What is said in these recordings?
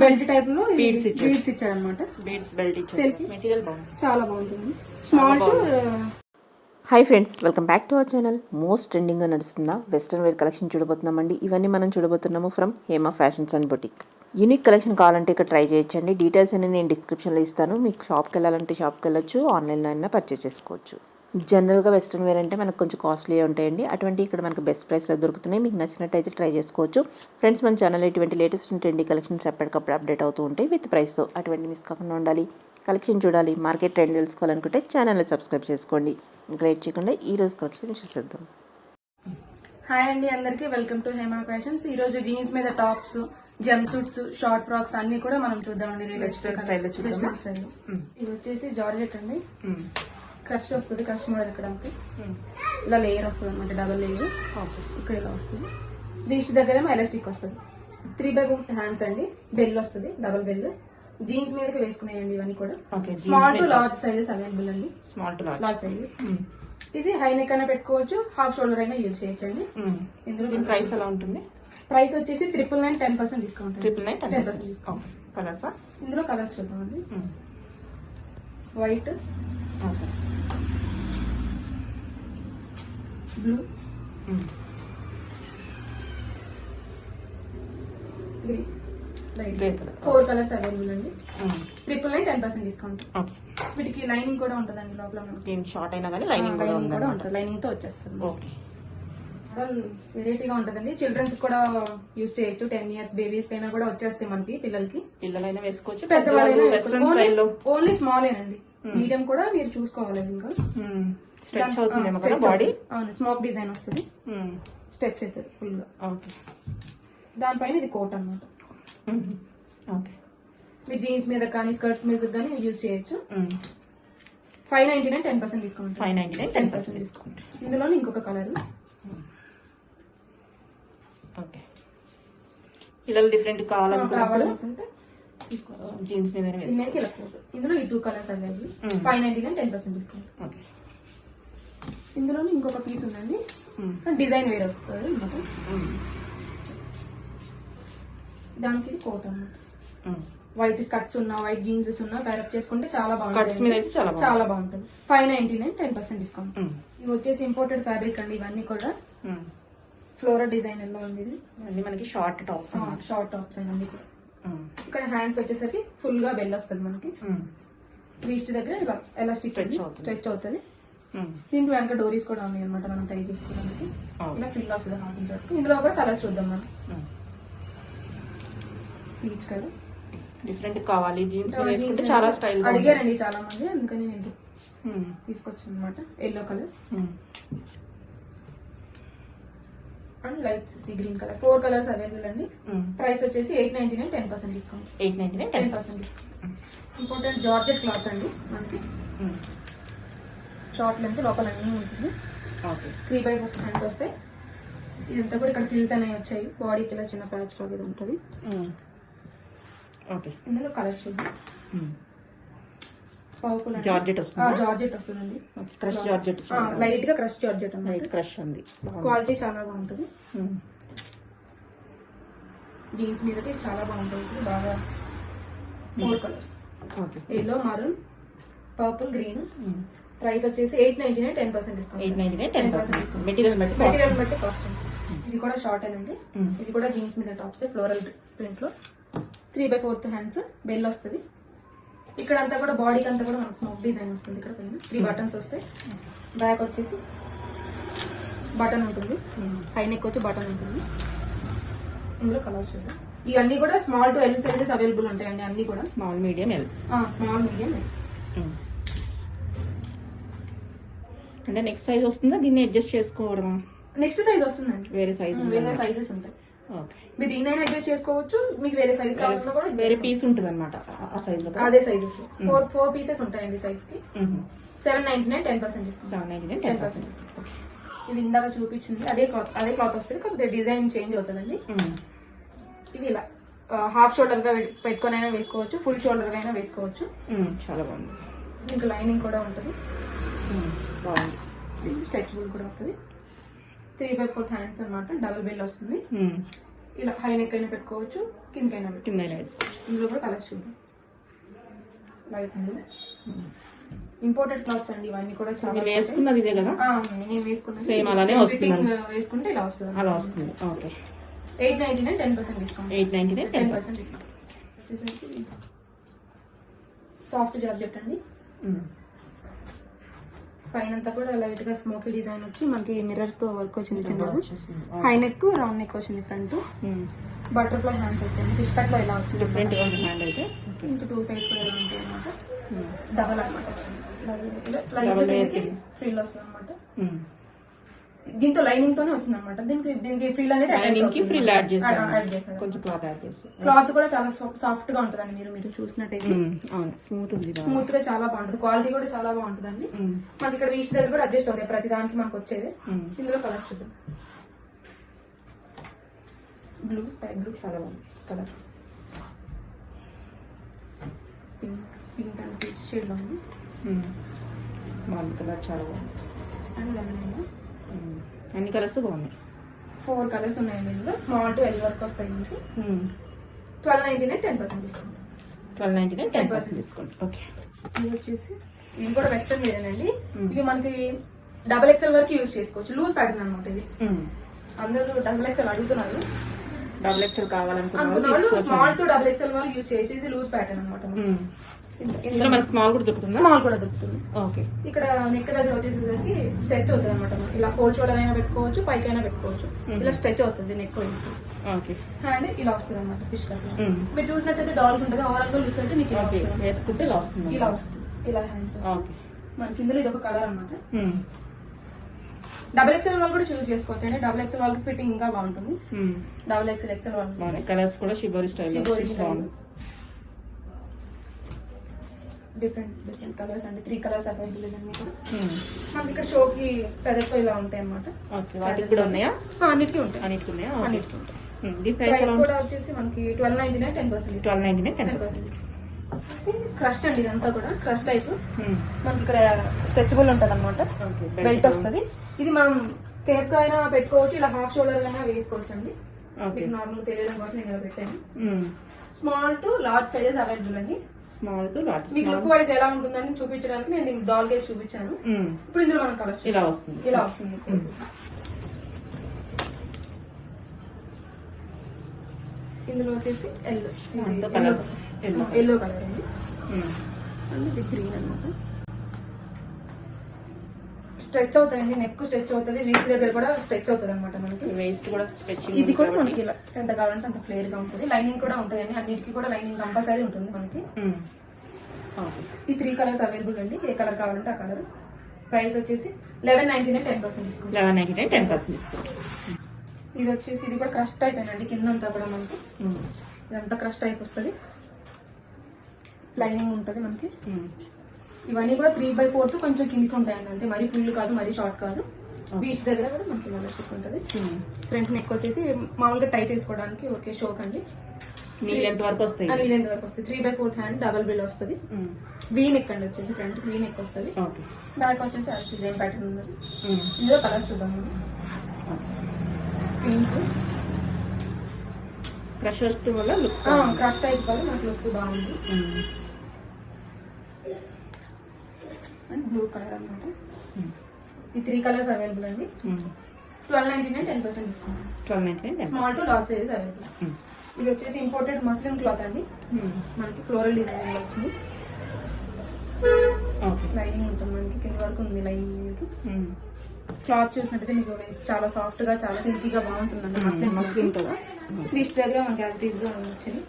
Belt type లో beads ఇచ్చాడు అనమాట. బీడ్స్ బెల్ట్ సెల్ఫీ మెటీరియల్ బాగుంది, చాలా బాగుంటుంది. Small to hi friends, welcome back to our channel. Most ట్రెండింగ్గా నడుస్తున్న వెస్ట్రన్ వేర్ కలెక్షన్ చూడబోతున్నామండి. ఇవన్నీ మనం చూడబోతున్నాము from Hema fashions and boutique. Unique collection కావాలంటే ఇక్కడ ట్రై చేయొచ్చండి. డీటెయిల్స్ అన్ని నేను డిస్క్రిప్షన్లో ఇస్తాను. మీకు షాప్కి వెళ్ళాలంటే షాప్కి వెళ్ళొచ్చు, ఆన్లైన్లో అయినా పర్చేస్ చేసుకోవచ్చు. జనరల్గా వెస్ట్రన్ వేర్ అంటే మనకు కొంచెం కాస్ట్లీ ఉంటాయండి. అటువంటి ఇక్కడ మనకు బెస్ట్ ప్రైస్లో దొరుకుతున్నాయి. మీకు నచ్చినట్టయితే ట్రై చేసుకోవచ్చు. ఫ్రెండ్స్, మన ఛానల్ ఇటువంటి లేటెస్ట్ ట్రెండీ కలెక్షన్స్ ఎప్పటికప్పుడు అప్డేట్ అవుతూ ఉంటాయి విత్ ప్రైస్తో. అటువంటి మిస్ కాకుండా ఉండాలి, కలెక్షన్ చూడాలి, మార్కెట్ ట్రెండ్ తెలుసుకోవాలనుకుంటే ఛానల్ని సబ్స్క్రైబ్ చేసుకోండి. ఇంకా లేట్ చేయకుండా ఈ రోజు కలెక్షన్ చూసేద్దాం. హాయ్ అండి అందరికి, వెల్కమ్ టు హేమ ఫ్యాషన్స్. ఈ రోజు జీన్స్ మీద tops, jump suits, short frocks అన్ని కూడా మనం చూద్దామండి. వెస్ట్రన్ స్టైల్లో చూద్దామా? ఇది వచ్చేసి జార్జెట్ అండి. క్రష్ వస్తుంది, క్రష్ మోడల్ ఇక్కడ ఇలా లేయర్ వస్తుంది అనమాట, డబల్ లేయర్. ఇక్కడ ఇలా వస్తుంది. వీస్ట్ దగ్గర ఎలాస్టిక్ వస్తుంది. 3/4 హ్యాండ్స్ అండి. బెల్ వస్తుంది, డబల్ బెల్. జీన్స్ మీదకి వేసుకున్నాయండి ఇవన్నీ కూడా. Small to large sizes available అండి. Small to large sizes. ఇది హై నెక్ అయినా పెట్టుకోవచ్చు, హాఫ్ షోల్డర్ అయినా యూజ్ చేయొచ్చండి. ఇందులో ప్రైస్ ఎలా ఉంటుంది? ప్రైస్ వచ్చేసి 999 10% డిస్కౌంట్. 10% డిస్కౌంట్. కలర్సా? ఇందులో కలర్స్ చూద్దామండి. White, blue, green, light. 4 colours available అండి. 999 10% డిస్కౌంట్. వీటికి లైనింగ్ కూడా ఉంటుందండి లోపల. షార్ట్ అయినా కానీ లైనింగ్ కూడా ఉంటుంది, లైనింగ్ తో వచ్చేస్తుంది. వెరైటీగా ఉంటుందండి. చిల్డ్రన్స్ కూడా యూజ్ చేయొచ్చు. 10 years బేబీస్ అయినా కూడా వచ్చేస్తాయి మనకి. పిల్లలైనా వేసుకోవచ్చు, పెద్దవాళ్ళైనా. ఓన్లీ స్మాల్ ఏనండి. మీడియం కూడా మీరు చూసుకోవాలి. ఇంకా స్మోక్ డిజైన్ వస్తుంది, స్ట్రెచ్ అవుతుంది ఫుల్ గా. దానిపైన ఇది కోట్ అనమాట. మీరు జీన్స్ మీద కానీ స్కర్ట్స్ మీద కానీ యూజ్ చేయొచ్చు. 599 10% డిస్కౌంట్. 599 10% డిస్కౌంట్. ఇందులో ఇంకొక కలర్. ఓకే, పిల్లలు డిఫరెంట్ కావాలనుకుంటే జీన్స్ మీద ఇందులో ఈ 2 కలర్స్ అవైలబుల్. 599 10% డిస్కౌంట్. ఇందులో ఇంకొక పీస్ ఉందండి, డిజైన్ వేరే వస్తుంది అనమాట. దానికి కోట్ అనమాట. వైట్ స్కర్ట్స్ ఉన్నా, వైట్ జీన్స్ ఉన్నా పేరప్ చేసుకుంటే చాలా బాగుంటుంది. చాలా బాగుంటుంది. 599 10% డిస్కౌంట్. ఇవి వచ్చేసి ఇంపోర్టెడ్ ఫ్యాబ్రిక్ అండి. ఇవన్నీ కూడా ఫ్లోరల్ డిజైన్ లో ఉంది. ఇది మనకి షార్ట్ టాప్స్ అండి. ఇక్కడ హ్యాండ్స్ వచ్చేసరికి ఫుల్ గా బెల్ వస్తుంది మనకి. వీస్ట్ దగ్గర ఇలా ఎలాస్టిక్ స్ట్రెచ్ అవుతుంది. దీనికి వెనక డోరీస్ కూడా ఉన్నాయి అనమాట, మనం ట్రై చేసుకోవడానికి. ఇలా ఫిల్ వస్తుంది హాఫ్ ఇంచ్ వరకు. ఇందులో కూడా కలర్స్ చూద్దాం మనం. పీచ్ కలర్ డిఫరెంట్ కావాలి, జీన్స్ చాలా స్టైల్ అడిగారండి చాలా మంది, అందుకని నేను తీసుకొచ్చాను అనమాట. Yellow colour and light sea green colour. 4 colours available అండి. ప్రైస్ వచ్చేసి 899 10% discount. 899 10% discount. Important georgette cloth అండి మనకి. షార్ట్ లెంత్, లోపల అన్నీ ఉంటుంది. 3/4 హ్యాండ్స్ వస్తాయి. ఇదంతా కూడా ఇక్కడ ఫిల్స్ అనేవి వచ్చాయి. బాడీ కిలా చిన్న ప్యాచ్ లాగా ఇది ఉంటుంది. ఇందులో కలర్స్ చూద్దాం. జార్జెట్ వస్తుందండి. లైట్ గా క్రష్ జార్జెట్ ఉంది. క్వాలిటీ చాలా బాగుంటుంది. జీన్స్ మీద చాలా బాగుంటుంది. బాగా 4 colours, yellow, maroon, purple, green. Price వచ్చేసి 899 10% డిస్కౌంట్. 899 10% డిస్కౌంట్. మెటీరియల్ బట్టి కాస్ట్. ఇది కూడా షార్ట్ అండి. ఇది కూడా జీన్స్ మీద టాప్స్, ఫ్లోరల్ ప్రింట్ లో. 3/4 హ్యాండ్స్, బెల్ వస్తుంది. ఇక్కడ అంతా కూడా బాడీకి అంతా కూడా మనకు స్మోక్ డిజైన్ వస్తుంది. ఇక్కడ పైన 3 బటన్స్ వస్తాయి. బ్యాక్ వచ్చేసి బటన్ ఉంటుంది. హై నెక్ వచ్చి బటన్ ఉంటుంది. ఇందులో కలర్స్ చూద్దాం. ఇవన్నీ కూడా small to L sizes available ఉంటాయండి. అన్ని కూడా small, medium, L. Small, medium, L. అంటే నెక్స్ట్ సైజ్ వస్తుందా, దీన్ని అడ్జస్ట్ చేసుకోవడం? నెక్స్ట్ సైజ్ వస్తుందండి. వేరే సైజెస్ ఉంటాయి. మీరు దీనైనా అడ్జస్ట్ చేసుకోవచ్చు. మీకు వేరే సైజ్ కావాలన్నా కూడా వేరే పీస్ ఉంటుంది అనమాట. ఆ సైజ్ లో అదే సైజెస్ 4 పీసెస్ ఉంటాయండి సైజ్ కి. 799 10% డిస్కౌంట్. 799 10% డిస్కౌంట్. ఇది ఇందాక చూపించింది అదే క్లాత్ వస్తుంది, కాకపోతే డిజైన్ చేంజ్ అవుతుందండి. ఇది ఇలా హాఫ్ షోల్డర్ గా పెట్టుకొని అయినా వేసుకోవచ్చు, ఫుల్ షోల్డర్ గా అయినా వేసుకోవచ్చు. చాలా బాగుంది. ఇంకా లైనింగ్ కూడా ఉంటుంది. బాగుంది. స్ట్రెచబుల్ కూడా వస్తుంది. 3/4 హ్యాండ్స్ అనమాట. డబుల్ బెల్ వస్తుంది. ఇలా హై నెక్ అయినా పెట్టుకోవచ్చు, కిందకైనా పెట్టుకోవచ్చు. కింద వేసుకోవచ్చు. ఇందులో కూడా కలర్స్ చూద్దాం. లైట్ బ్లూ, ఇంపోర్టెడ్ క్లాత్స్ అండి ఇవన్నీ కూడా చాలా. ఇది వేసుకున్నది ఇదే కదా? నేను వేసుకున్నది సేమ్ అలానే వస్తుంది. వేసుకుంటే ఇలా వస్తుంది. అలా వస్తుంది. ఓకే. 899 10% డిస్కౌంట్. 899 10% డిస్కౌంట్. వచ్చేసరికి సాఫ్ట్ జార్జెట్ అండి. పైన అంతా కూడా లైట్ గా స్మోకీ డిజైన్ వచ్చి మనకి మిర్రర్స్ తో వర్క్ వచ్చింది. చిన్నది హై నెక్, రౌండ్ నెక్ వచ్చింది. ఫ్రంట్ బటర్ఫ్లై హ్యాండ్స్ వచ్చాయి. ఫిష్ కట్ లో ఇలా వచ్చింది. డిఫరెంట్ గా ఉంది హ్యాండ్ అయితే. ఇంకా 2 సైడ్స్ కూడా ఇలా ఉంటాయి అనమాట. డబల్ అనమాట వచ్చింది. లైట్ ఫ్రీల్ వస్తుంది అనమాట. దీంతో లైనింగ్ తోనే వచ్చింది అనమాట. దీనికి ఫ్రీల్ అనేది ఫ్రీల్ యాడ్ చేస్తారు. కొంచెం క్లాత్ యాడ్ చేస్తారు. క్లాత్ కూడా చాలా సాఫ్ట్ గా ఉంటుందండి. మీరు చూసినట్టయితే స్మూత్ ఉంది. స్మూత్ గా చాలా బాగుంటుంది. క్వాలిటీ కూడా చాలా బాగుంటుందండి. మనకి ఇక్కడ వీచ్ దగ్గర కూడా అడ్జస్ట్ అవుతాయి ప్రతి దానికి మనకు వచ్చేది. ఇందులో కలర్స్ చూద్దాం. బ్లూ, స్కై బ్లూ చాలా బాగుంది colour. Pink and peach shade లో ఉంది. బాగుంది కలర్, చాలా బాగుంది. అండ్ లెమన్, అన్ని కలర్స్ బాగున్నాయి. 4 కలర్స్ ఉన్నాయండి ఇందులో. స్మాల్ టు ఎల్ వరకు వస్తాయి. మీకు 1299 10% డిస్కౌంట్. 1299 10% డిస్కౌంట్. ఓకే. ఇది వచ్చేసి ఇది కూడా వెస్టర్న్ వేర్ అండి. ఇవి మనకి XXL వరకు యూజ్ చేసుకోవచ్చు. లూజ్ ప్యాటర్న్ అనమాట ఇది. అందరూ XXL అడుగుతున్నారు. XXL కావాలనుకున్న స్మాల్ టు XXL వరకు యూజ్ చేసి ఇది లూజ్ ప్యాటర్న్ అనమాట. ఇందులో మనకి స్మాల్ కూడా దొరుకుతుంది. స్మాల్ కూడా దొరుకుతుంది. ఓకే. ఇక్కడ నెక్ దగ్గర వచ్చేసరికి స్ట్రెచ్ అవుతుంది అనమాట. ఇలా ఫోల్డ్ షోల్డర్ అయినా పెట్టుకోవచ్చు, పైకైనా పెట్టుకోవచ్చు. ఇలా స్ట్రెచ్ అవుతుంది నెక్. ఓకే. హ్యాండ్ ఇలా వస్తుంది అనమాట. ఫిష్ కట్ మీరు చూసినట్టయితే డాల్ ఉంటుంది. ఓవరాల్ లుక్ అయితే మీకు వేసుకుంటే ఇలా వస్తుంది. ఇలా వస్తుంది. ఇలా హ్యాండ్స్ మనకి ఇందులో ఇది ఒక కలర్ అనమాట. XXL వాళ్ళు కూడా చూస్ చేసుకోవచ్చు అండి. XXL వాళ్ళకి ఫిట్టింగ్ ఇంకా బాగుంటుంది. XXL వాళ్ళు కలర్స్ కూడా షిబోరి స్టైల్ డిఫరెంట్ కలర్స్ అండి. 3 కలర్స్ అవైలబుల్ అన్ని కూడా. మనకి ఇక్కడ షోకి ఫెదర్ తో ఇలా ఉంటాయి అన్నమాట. అన్నిటికీ ఉంటాయి. అన్నిటికీ ఉంటాయి. ప్రైస్ కూడా వచ్చేసి మనకి 1299 10%. క్రష్ అండి ఇదంతా కూడా. క్రష్ టైప్ మనకి ఇక్కడ స్ట్రెచబుల్ ఉంటుంది అనమాట. బెల్ట్ వస్తుంది. ఇది మనం కేక్ అయినా పెట్టుకోవచ్చు, ఇలా హాఫ్ షోల్డర్ అయినా వేసుకోవచ్చు అండి. మీకు నార్మల్ తెలియడం కోసం నేను ఇలా పెట్టాను. Small to large sizes available అండి. Small to large. మీకు లుక్ వైజ్ ఎలా ఉంటుందని చూపించడానికి నేను డాల్ గేజ్ చూపించాను. ఇప్పుడు ఇందులో మనం కలర్స్ ఇలా వస్తుంది. ఇందులో వచ్చేసి ఎల్లో కలర్ అండి. ఇది గ్రీన్ అనమాట. స్ట్రెచ్ అవుతాయండి. నెక్ స్ట్రెచ్ అవుతుంది. వీస్ దగ్గర కూడా స్ట్రెచ్ అవుతుంది అనమాట. మనకి వేస్ట్ కూడా ఇది కూడా మనకి ఇలా ఎంత కావాలంటే అంత ఫ్లేర్ గా ఉంటుంది. లైనింగ్ కూడా ఉంటాయండి. అన్నిటికీ కూడా లైనింగ్ కంపల్సరీ ఉంటుంది మనకి. ఈ 3 కలర్స్ అవైలబుల్ అండి. ఏ కలర్ కావాలంటే ఆ కలర్. ప్రైస్ వచ్చేసి 1199 10% డిస్కౌంట్. 1199 10% డిస్కౌంట్. ఇది వచ్చేసి ఇది కూడా క్రష్ టైప్ అండి. కింద అంతా కూడా మనకి ఇదంతా క్రష్ టైప్ వస్తుంది. లైనింగ్ ఉంటుంది మనకి. ఇవన్నీ కూడా 3/4 కొంచెం కిందికి ఉంటాయండి. అంతే మరీ ఫుల్ కాదు, మరీ షార్ట్ కాదు. బీచ్ దగ్గర కూడా మనకి ఇలా ఉంటుంది. ఫ్రంట్ నెక్ వచ్చేసి మామూలుగా టై చేసుకోవడానికి ఓకే షోక్ అండి. నీ లెంత్ వరకు వస్తాయి. 3/4 హ్యాండ్ డబల్ బిల్ వస్తుంది. వీ నెక్ అండి. వచ్చేసి ఫ్రంట్ వీ నెక్ వస్తుంది. బ్యాక్ వచ్చేసి ఆ డిజైన్ ప్యాటర్న్ ఉన్నది. ఇందులో కలర్స్ చూద్దాం. పింక్ క్రష్ వస్తూ వల్ల లుక్ క్రష్ టైప్ వల్ల మనకు లుక్ బాగుంది. అండ్ బ్లూ కలర్ అనమాట. ఈ 3 కలర్స్ అవైలబుల్ అండి. 1299 10% discount. 1299 small to large size available. ఇది వచ్చేసి ఇంపోర్టెడ్ మస్లిన్ క్లాత్ అండి. మనకి ఫ్లోరల్ డిజైన్ వచ్చింది. లైనింగ్ ఉంటుంది మనకి. కింద వరకు ఉంది లైనింగ్. క్లాత్ చూసినట్టయితే మీకు చాలా సాఫ్ట్ గా, చాలా సిల్కీగా బాగుంటుందండి. మస్లిన్ కదా. వీస్ట్ దగ్గర మనకి యాజ్ డీప్ గా వచ్చింది.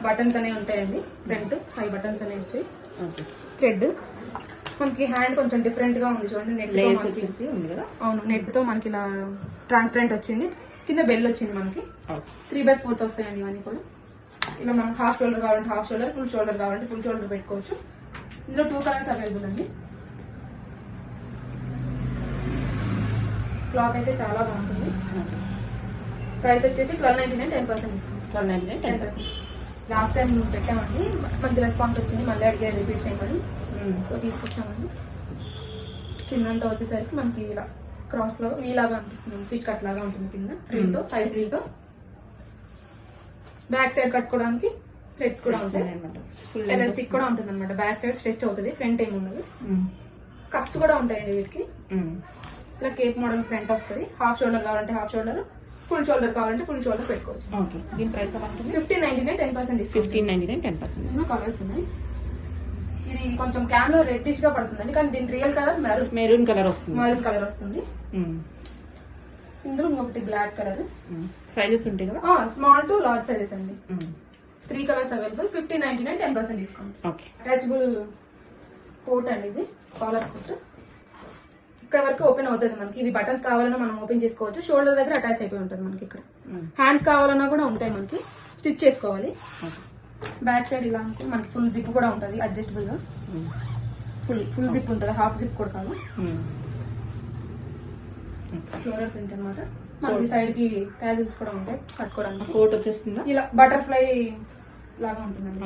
బటన్స్ అనేవి ఉంటాయండి. ఫ్రంట్ 5 బటన్స్ అనేవి వచ్చాయి. థ్రెడ్ మనకి హ్యాండ్ కొంచెం డిఫరెంట్ గా ఉంది చూడండి. నెట్ అవును, నెట్ తో మనకి ఇలా ట్రాన్స్పరెంట్ వచ్చింది. కింద బెల్ వచ్చింది మనకి. 3/4 వస్తాయండి ఇవన్నీ కూడా. ఇలా మనం హాఫ్ షోల్డర్ కావాలంటే హాఫ్ షోల్డర్, ఫుల్ షోల్డర్ కావాలంటే ఫుల్ షోల్డర్ పెట్టుకోవచ్చు. ఇందులో 2 కలర్స్ అవైలబుల్ అండి. క్లాత్ అయితే చాలా బాగుంటుంది. ప్రైస్ వచ్చేసి 1299 10% డిస్కౌంట్. 1299 10%. లాస్ట్ టైం పెట్టామండి, మంచి రెస్పాన్స్ వచ్చింది. మళ్ళీ అడిగే రిపీట్ చేయమని సో తీసుకొచ్చామండి. కిందంతా వచ్చేసరికి మనకి ఇలా క్రాస్ లో వీలాగా అనిపిస్తుంది. ఫిష్ కట్ లాగా ఉంటుంది కింద. ఫ్రిల్ తో, సైడ్ ఫ్రిల్ తో బ్యాక్ సైడ్ కట్టుకోవడానికి థ్రెడ్స్ కూడా ఉంటాయి, అనమాట. ఫుల్ ఎలాస్టిక్ కూడా ఉంటుంది అనమాట. బ్యాక్ సైడ్ స్ట్రెచ్ అవుతుంది, ఫ్రంట్ ఏమి ఉండదు. కప్స్ కూడా ఉంటాయండి వీటికి. ఇలా కేప్ మోడల్ ఫ్రంట్ వస్తుంది. హాఫ్ షోల్డర్ కావాలంటే హాఫ్ షోల్డర్, ఫుల్ షోల్డర్ కావాలంటే ఫుల్ షోల్డర్ పెట్టుకోవచ్చు. ఓకే. దీని ప్రైస్ ఎలా ఉంటుంది? 1599 10% డిస్కౌంట్. 1599 10%. కలర్స్ ఉన్నాయి. ఇది కొంచెం క్యామ్ లో రెడ్డిష్ గా పడుతుందండి, కానీ దీని రియల్ కలర్ మెరూన్ కలర్ వస్తుంది. మెరూన్ కలర్ వస్తుంది. ఇందులో ఇంకొకటి బ్లాక్ కలర్. సైజెస్ ఉంటాయి కదా? స్మాల్ టు లార్జ్ సైజెస్ అండి. 3 colours available. 1599 10% discount. Okay. Attachable coat అండి, ఇది కాలర్ కోట్. ఇక్కడ వరకు ఓపెన్ అవుతుంది మనకి. ఇవి బటన్స్ కావాలన్నా మనం ఓపెన్ చేసుకోవచ్చు. షోల్డర్ దగ్గర అటాచ్ అయిపోయి ఉంటుంది మనకి. ఇక్కడ హ్యాండ్స్ కావాలన్నా కూడా ఉంటాయి మనకి, స్టిచ్ చేసుకోవాలి. బ్యాక్ సైడ్ ఇలా అనుకో మనకి ఫుల్ జిప్ కూడా ఉంటుంది అడ్జస్టబుల్ గా. ఫుల్ జిప్ ఉంటుంది, హాఫ్ జిప్ కూడా కాదు. ఫ్లోరల్ ప్రింట్ అనమాట. మనకి సైడ్ కి ట్యాజిల్స్ కూడా ఉంటాయి కట్టుకోవడానికి. కోట్ వచ్చేస్తుందా? ఇలా బటర్ఫ్లై లాగా ఉంటుందండి.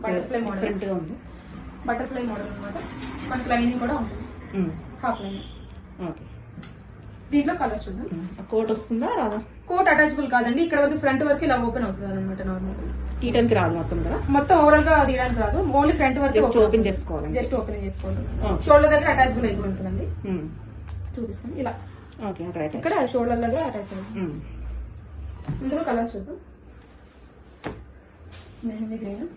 బటర్ఫ్లై మోడల్, డిఫరెంట్ గా ఉంది. బటర్ఫ్లై మోడల్ అనమాట. మనకి లైనింగ్ కూడా ఉంటుంది, హాఫ్ లైనింగ్. ఓకే. దీంట్లో కలర్స్ చూద్దాం. కోట్ వస్తుందా రాదా? కోట్ అటాచబుల్ కాదండి. ఇక్కడ వరకు ఫ్రంట్ వరకు ఇలా ఓపెన్ అవుతుంది అనమాట. నార్మల్ తీయడానికి రాదు మొత్తం కదా? మొత్తం ఓవరాల్ గా తీయడానికి రాదు, ఓన్లీ ఫ్రంట్ వరకు జస్ట్ ఓపెన్ చేసుకోవాలి. జస్ట్ ఓపెన్ చేసుకోవాలి. షోల్డర్ దగ్గర అటాచబుల్ అయిపోయి ఉంటుందండి. చూపిస్తాను ఇలా. ఓకే. రైట్. ఇక్కడ షోల్డర్ దగ్గర అటాచ్ అయింది. ఇందులో కలర్స్ చూద్దాం. మెహందీ గ్రీన్,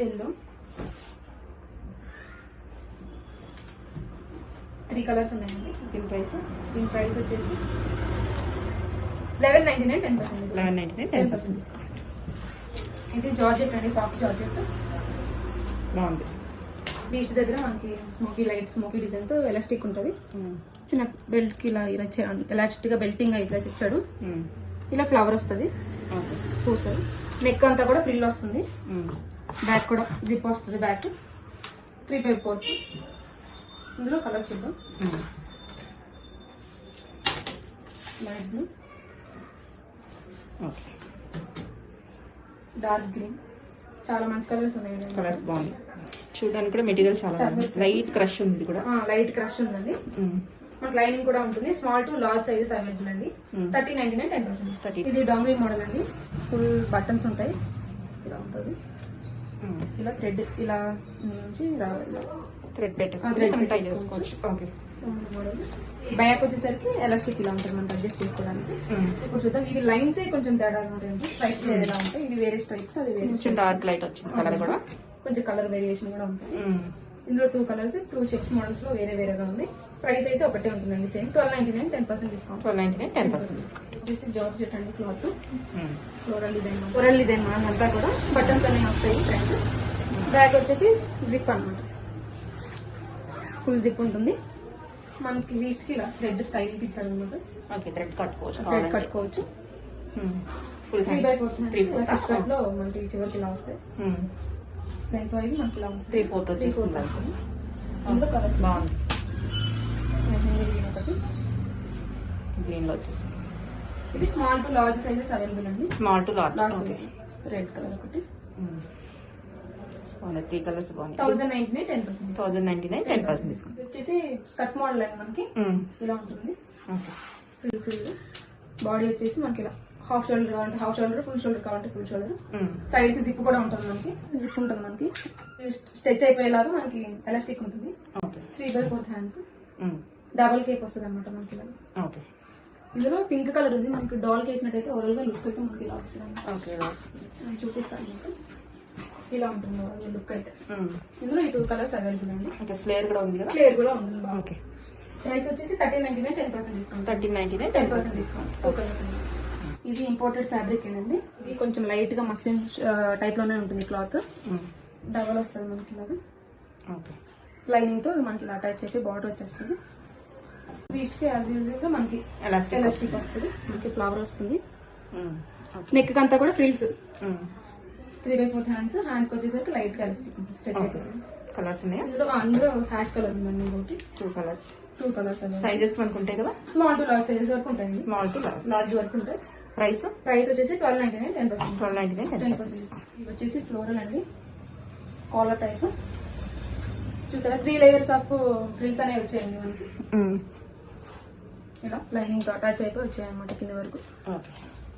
ఎల్లో, 3 కలర్స్ ఉన్నాయండి. దీని ప్రైస్? దీని ప్రైస్ వచ్చేసి 1199 10% 1199 10% డిస్కౌంట్. ఇది జార్జెట్ అండి, సాఫ్ట్ జార్జెట్. బాగుంది. బీచ్ దగ్గర మనకి లైట్ స్మోకీ డిజైన్ తో ఎలాస్టిక్ ఉంటుంది. చిన్న బెల్ట్ కి ఇలా ఎలాస్టిక్ గా బెల్టింగ్ ఇట్లా ఇచ్చాడు. ఇలా ఫ్లవర్ వస్తుంది, పూసలు. నెక్ అంతా కూడా ఫ్రిల్ వస్తుంది. బ్యాక్ కూడా జిప్ వస్తుంది. బ్యాక్ 3/4. ఇందులో కలర్స్ చూద్దాం. లైట్ బ్లూ, డార్క్ గ్రీన్, చాలా మంచి కలర్స్ ఉన్నాయండి. కలర్స్ బాగుంది. చూడడానికి కూడా మెటీరియల్ చాలా బాగుంది. లైట్ క్రష్ ఉంది కూడా. లైట్ క్రష్ ఉందండి. మనకి లైనింగ్ కూడా ఉంటుంది. Small to large sizes available అండి. 1399 10%. ఇది డాంగ్లీ మోడల్ అండి. ఫుల్ బటన్స్ ఉంటాయి. ఇలా ఉంటుంది. ఇలా థ్రెడ్ ఇలా నుంచి థ్రెడ్ పెట్టి చేసుకోవచ్చు. ఓకే. మోడల్ బ్యాక్ వచ్చేసరికి ఎలాస్టిక్ ఇలా ఉంటుంది మనకి అడ్జస్ట్ చేసుకోవడానికి. ఇప్పుడు చూద్దాం. ఇవి లైన్స్ కొంచెం తేడాగా ఉంటాయండి. స్ట్రైప్స్ ఎలా ఉంటాయి. ఇవి వేరే స్ట్రైప్స్, అది వేరే. కొంచెం డార్క్ లైట్ వచ్చింది కలర్ కూడా. కొంచెం కలర్ వేరియేషన్ కూడా ఉంటుంది. ఇందులో 2 కలర్స్ 2 చెక్స్ మోడల్స్ లో వేరే వేరేగా ఉన్నాయి. ప్రైస్ అయితే ఒకటే ఉంటుందండి, సేమ్. 1299 10% డిస్కౌంట్. 1299 10% డిస్కౌంట్. వచ్చేసి జార్జెట్ అండి క్లాత్. ఫ్లోరల్ డిజైన్ అంతా కూడా బటన్స్ అనేవి వస్తాయి. ఫ్రంట్ బ్యాక్ వచ్చేసి జిప్ అన్నమాట. ఫుల్ జిప్ ఉంటుంది మనకి. వీస్ట్ కి ఇలా థ్రెడ్ స్టైల్ కి ఇచ్చారు అనమాట. ఓకే. థ్రెడ్ కట్టుకోవచ్చు. ఫుల్ 3/4 కట్ లో మనకి చివరికి ఇలా వస్తాయి. లెంత్ వైజ్ మనకి ఇలా ఉంటుంది. 3/4 అందులో కలర్స్ బాగుంది. మెహందీ గ్రీన్ ఒకటి, గ్రీన్ లో వచ్చేసి. ఇది small to large sizes available అండి. Small to large. Red colour ఒకటి. 3 కలర్స్ బాగున్నాయి. 1099 10%. 1099 10% డిస్కౌంట్. ఇది వచ్చేసి స్కర్ట్ మోడల్ అండి మనకి. ఇలా ఉంటుంది. ఫుల్ బాడీ వచ్చేసి మనకి ఇలా హాఫ్ షోల్డర్ కావాలంటే హాఫ్ షోల్డర్, ఫుల్ షోల్డర్ కావాలంటే ఫుల్ షోల్డర్. సైడ్ కి జిప్ కూడా ఉంటుంది మనకి. జిప్ ఉంటుంది మనకి. స్ట్రెచ్ అయిపోయేలాగా మనకి ఎలాస్టిక్ ఉంటుంది. 3/4 హ్యాండ్స్. డబల్ కేప్ వస్తుంది అనమాట మనకి ఇలా. ఇందులో పింక్ కలర్ ఉంది మనకి. డాల్ వేసినట్టయితే ఓవరాల్ గా లుక్ అయితే మనకి ఇలా వస్తుంది. నేను చూపిస్తాను మీకు. ఇలా ఉంటుంది ఓవరాల్ లుక్ అయితే. ఇందులో ఈ 2 కలర్స్ అవైలబుల్ అండి. ఫ్లేర్ కూడా ఉంది కదా? ఫ్లేర్ కూడా ఉంది. ఓకే. ప్రైస్ వచ్చేసి 1399 10% డిస్కౌంట్. 1399 10% డిస్కౌంట్. 2 కలర్స్ అండి. ఇది ఇంపోర్టెడ్ ఫ్యాబ్రిక్ ఏనండి. ఇది కొంచెం లైట్ గా మస్లిన్ టైప్ లోనే ఉంటుంది క్లాత్. డబల్ వస్తుంది మనకి ఇలాగా. లైనింగ్ తో మనకి ఇలా అటాచ్ అయిపోయి బార్డర్ వచ్చేస్తుంది. వీస్ట్ కి యాజ్ యూజువల్ గా మనకి ఎలాస్టిక్ వస్తుంది. మనకి ఫ్లవర్ వస్తుంది. నెక్ అంతా కూడా ఫ్రిల్స్. 3/4 హ్యాండ్స్. హ్యాండ్స్ వచ్చేసరికి లైట్ గా ఎలాస్టిక్ ఉంటుంది. స్ట్రెచ్ అయిపోతుంది. కలర్స్ ఉన్నాయా? అందులో హ్యాష్ కలర్ ఉందండి. ఇంకోటి 2 కలర్స్. 2 కలర్స్. సైజెస్ మనకు ఉంటాయి కదా? స్మాల్ టు లార్జ్ సైజెస్ వరకు ఉంటాయండి. స్మాల్ టు లార్జ్ వరకు ఉంటాయి. ప్రైస్ వచ్చేసి 1299 10%. 1299 10%. ఇవి వచ్చేసి ఫ్లోరల్ అండి. Collar type. చూసారా 3 లేయర్స్ ఆఫ్ ఫ్రిల్స్ అనేవి వచ్చాయండి మనకి. ఇలా లైనింగ్ తో అటాచ్ అయిపోయి వచ్చాయి అనమాట కింద వరకు.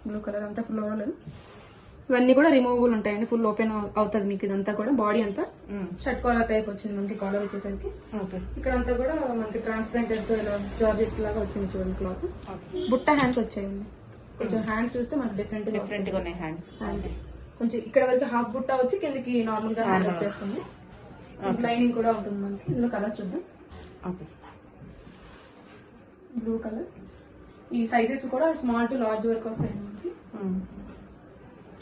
బ్లూ కలర్ అంతా ఫ్లోరల్. ఇవన్నీ కూడా రిమూవబుల్ ఉంటాయండి, ఫుల్ ఓపెన్ అవుతుంది మీకు ఇదంతా కూడా. బాడీ అంతా షర్ట్ కాలర్ టైప్ వచ్చింది మనకి, కాలర్ వచ్చేసరికి. ఇక్కడ అంతా కూడా మనకి ట్రాన్స్పరెంట్ ఇలా జార్జెట్ లాగా వచ్చింది చూడండి క్లాత్. బుట్ట హ్యాండ్స్ వచ్చాయండి, కొంచెం హ్యాండ్స్ చూస్తే మనకి డిఫరెంట్ గా ఉన్నాయి హ్యాండ్స్. కొంచెం ఇక్కడ వరకు హాఫ్ బుట్ట వచ్చి కిందకి నార్మల్ గా హ్యాండ్ వచ్చేస్తుంది. లైనింగ్ కూడా ఉంటుంది మనకి. ఇందులో కలర్స్ చూద్దాం. Blue colour. ఈ సైజెస్ కూడా స్మాల్ టు లార్జ్ వరకు వస్తాయండి మనకి.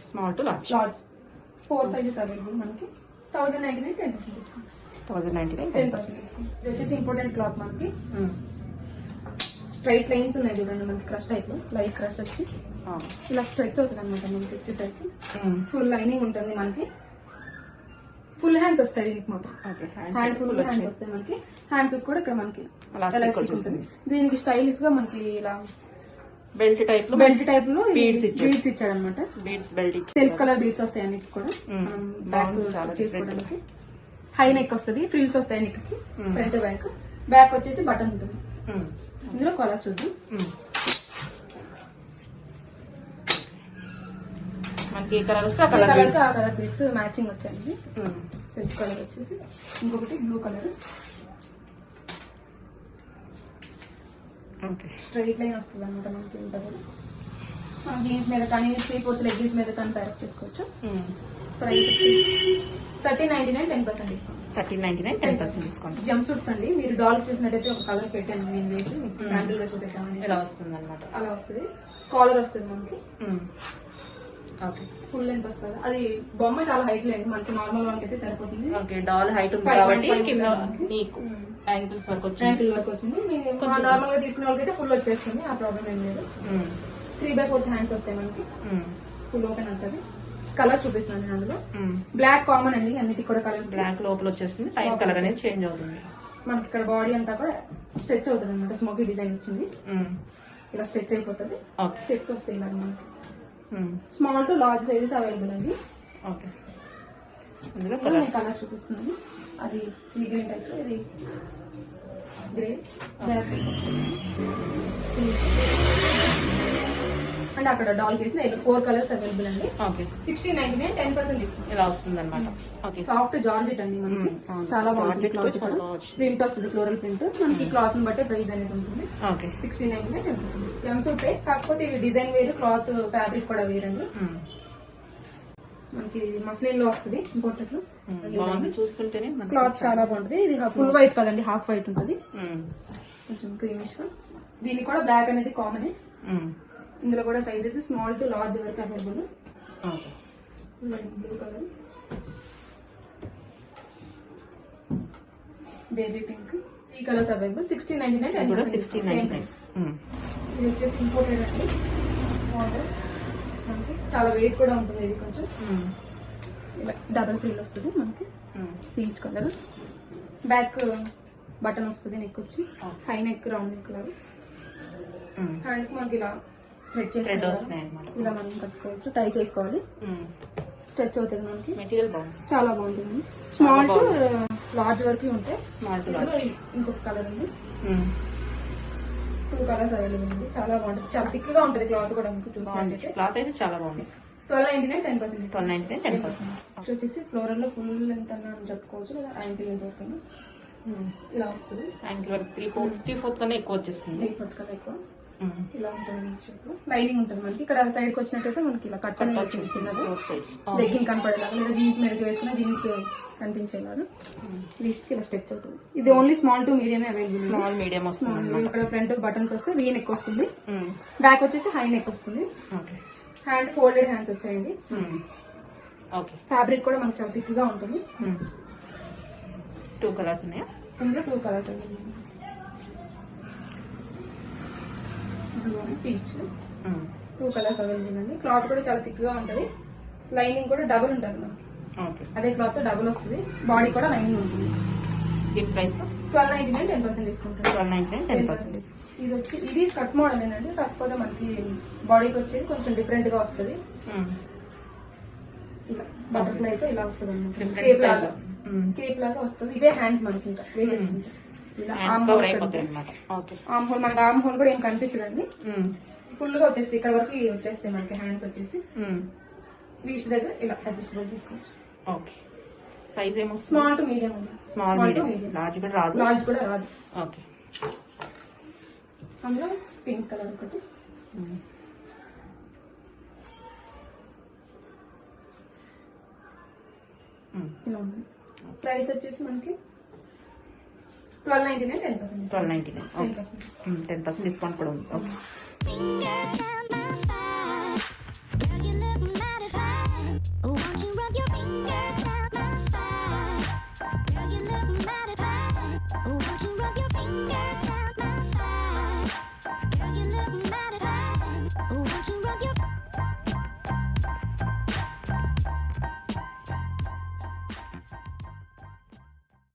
Small to large 4 sizes available మనకి. 1099 10% డిస్కౌంట్. 1099 10% డిస్కౌంట్. ఇది వచ్చేసి ఇంపార్టెంట్ క్లాత్ మనకి. స్ట్రైట్ లైన్స్ ఉన్నాయి చూడండి మనకి, క్రష్ టైప్ లో. లైట్ క్రష్ వచ్చి ఇలా స్ట్రెచ్ అవుతుంది అనమాట మనకి వచ్చేసరికి. ఫుల్ లైనింగ్ ఉంటుంది మనకి. ఫుల్ హ్యాండ్స్ వస్తాయి దీనికి మొత్తం. హ్యాండ్ ఫుల్ హ్యాండ్స్ వస్తాయి మనకి. హ్యాండ్స్ కూడా ఇక్కడ మనకి ఎలాస్టిక్ ఉంటుంది. దీనికి స్టైలిష్ గా మనకి ఇలా బెల్ట్ టైప్ లో బీడ్స్ ఇచ్చాడు అనమాట. సెల్ఫ్ కలర్ బీడ్స్ వస్తాయి అన్నిటికి కూడా. బ్యాక్ చేసుకోవడానికి హై నెక్ వస్తుంది, ఫ్రిల్స్ వస్తాయి నెక్ కి, ఫ్రంట్ బ్యాక్. బ్యాక్ వచ్చేసి బటన్ ఉంటుంది. ఇందులో కలర్ చూద్దాం. మనకి కలర్ ఆ కలర్ బీడ్స్ మ్యాచింగ్ వచ్చాయండి. సెల్ఫ్ కలర్ వచ్చేసి ఇంకొకటి బ్లూ కలర్. స్ట్రైట్ లైన్ వస్తుంది అనమాట మనకి. ఇంత కూడా మనం జీన్స్ మీద కానీ 3/4 లెగ్గిన్స్ మీద కానీ ప్యారప్ చేసుకోవచ్చు. Price 1399 10% discount. 1399 10% discount. Jump suits అండి. మీరు డాల్ చూసినట్టయితే ఒక కలర్ పెట్టాను నేను వేసి మీకు శాంపిల్ గా చూపిద్దామని. ఇలా వస్తుంది అనమాట. అలా వస్తుంది. కాలర్ వస్తుంది మనకి. ఫుల్ లెంత్ వస్తుంది. అది బొమ్మ చాలా హైట్ లేండి మనకి, నార్మల్ వన్ అయితే సరిపోతుంది. డాల్ హైట్ ఉంది కాబట్టి కింద యాంకిల్స్ వరకు వచ్చింది. నార్మల్ గా తీసుకునే వాళ్ళకైతే ఫుల్ వచ్చేస్తుంది, ఆ ప్రాబ్లం ఏం లేదు. 3/4 హ్యాండ్స్ వస్తాయి మనకి. ఫుల్ ఓపెన్ ఉంటుంది. కలర్ చూపిస్తున్నాను నేను అందులో. బ్లాక్ కామన్ అండి అన్నిటికి కూడా కలర్స్. బ్లాక్ లోపల వచ్చేస్తుంది, పైన కలర్ అనేది చేంజ్ అవుతుంది మనకి. ఇక్కడ బాడీ అంతా కూడా స్ట్రెచ్ అవుతుంది అనమాట. స్మోకీ డిజైన్ వచ్చింది, ఇలా స్ట్రెచ్ అయిపోతుంది. స్టెప్స్ వస్తాయి ఇలా మనకి. Small to large sizes available అండి. నేను కలర్ చూపిస్తున్నాను. అది సీ గ్రీన్ టైప్, ఇది గ్రే, అండ్ అక్కడ డాల్ కేసిన 4 కలర్స్ అవైలబుల్ అండి. 1699 10% డిస్కౌంట్. ఇలా వస్తుంది అనమాట. సాఫ్ట్ జార్జెట్ అండి మనకి. చాలా బాగుంటుంది క్లాత్ కూడా. ప్రింట్ వస్తుంది, ఫ్లోరల్ ప్రింట్. మనకి క్లాత్ బట్టే ప్రైస్ అనేది ఉంటుంది. 1699 10% డిస్కౌంట్. జంప్సూట్ కాకపోతే ఇవి డిజైన్ వేరు, క్లాత్ ఫ్యాబ్రిక్ కూడా వేరండి. మనకి మస్లిన్ లో వస్తుంది ఇంపోర్టెడ్ లో. చూస్తుంటేనే క్లాత్ చాలా బాగుంటుంది. ఇది ఫుల్ వైట్ కదండి, హాఫ్ వైట్ ఉంటుంది, కొంచెం క్రీమిష్ గా. దీనికి కూడా బ్లాక్ అనేది కామన్. ఇందులో కూడా సైజెస్ స్మాల్ టు లార్జ్ వరకు available. Blue colour, baby pink, ఈ కలర్స్ అవైలబుల్. 1699 10% same price. ఇది వచ్చేసి ఇంపోర్టెడ్ అండి. మనకి చాలా వెయిట్ కూడా ఉంటుంది. ఇది కొంచెం డబల్ ఫ్రిల్ వస్తుంది మనకి. Peach colour. బ్యాక్ బటన్ వస్తుంది, నెక్ వచ్చి హై నెక్, రౌండ్ నెక్ లాగా. హ్యాండ్ మనకి ఇలా థ్రెడ్ చేసుకోవాలి, ఇలా మనం కట్టుకోవచ్చు. టై చేసుకోవాలి, స్ట్రెచ్ అవుతుంది మనకి. మెటీరియల్ బాగుంది, చాలా బాగుంటుంది. స్మాల్ టు లార్జ్ వరకు ఉంటాయి. ఇంకొక కలర్ ఉంది. 2 కలర్స్ అవైలబుల్ ఉంది. చాలా బాగుంటుంది, చాలా థిక్ గా ఉంటుంది క్లాత్ కూడా. మీకు చూసినట్లయితే క్లాత్ అయితే చాలా బాగుంది. 1299 10% 1299 10%. వచ్చేసి ఫ్లోరల్ లో ఫుల్ లెంత్ అని చెప్పుకోవచ్చు, లేదా యాంకిల్ లెంత్ వరకు ఇలా వస్తుంది. యాంకిల్ వరకు 3/4 కన్నా ఎక్కువ వచ్చేస్తుంది. 3/4 కన్నా ఎక్కువ ఇలా ఉంటుంది. లైనింగ్ ఉంటుంది మనకి. ఇక్కడ సైడ్ కి వచ్చినట్టయితే మనకి ఇలా కట్ అనేది వచ్చింది చిన్నది, లెగ్గింగ్ కనపడేలాగా, లేదా జీన్స్ మీదకి వేసుకున్న జీన్స్ కనిపించేలాగా లిస్ట్ కి ఇలా స్ట్రెచ్ అవుతుంది. ఇది only small to medium available. Small medium వస్తుంది. ఇక్కడ ఫ్రంట్ బటన్స్ వస్తే వీ నెక్ వస్తుంది, బ్యాక్ వచ్చేసి హై నెక్ వస్తుంది. హ్యాండ్ ఫోల్డెడ్ హ్యాండ్స్ వచ్చాయండి. ఫ్యాబ్రిక్ కూడా మనకి చాలా థిక్ గా ఉంటుంది. 2 కలర్స్ ఉన్నాయా? ఇందులో 2 కలర్స్ ఉన్నాయి. Blue and peach. 2 colours available అండి. క్లాత్ కూడా చాలా థిక్ గా ఉంటుంది. లైనింగ్ కూడా డబుల్ ఉంటుంది మనకి. అదే క్లాత్ డబుల్ వస్తుంది. బాడీ కూడా లైనింగ్ ఉంటుంది. దీని ప్రైస్ 1299 10% డిస్కౌంట్. 1299 10%. ఇది వచ్చి ఇది స్కర్ట్ మోడల్ ఏనండి, కాకపోతే మనకి బాడీకి వచ్చేది కొంచెం డిఫరెంట్ గా వస్తుంది. ఇలా బటర్ఫ్లై అయితే ఇలా వస్తుంది అనమాట. కేప్ లాగా వస్తుంది. ఇవే హ్యాండ్స్ మనకి ఇంకా వేసేసుకుంటాం. ఇలా హ్యాండ్స్ ఆమ్ కవర్ హోల్ అయిపోతాయి అనమాట. ఓకే. ఆమ్ హోల్ మనకి ఆమ్ హోల్ కూడా ఏం కనిపించదండి, ఫుల్ గా వచ్చేసి ఇక్కడ వరకు వచ్చేస్తాయి మనకి హ్యాండ్స్ వచ్చేసి. వీచ్ దగ్గర ఇలా అడ్జస్టబుల్ చేసుకోవచ్చు. ఓకే. సైజ్ ఏమో స్మాల్ టు మీడియం ఉంది. స్మాల్ మీడియం, లార్జ్ కూడా రాదు. లార్జ్ కూడా రాదు. ఓకే. అందులో పింక్ కలర్ ఒకటి. ఇలా ఉంది. ప్రైస్ వచ్చేసి మనకి 1299, 10% 1299. 10% డిస్కౌంట్ కూడా ఉంది. Okay. Fingers down my side.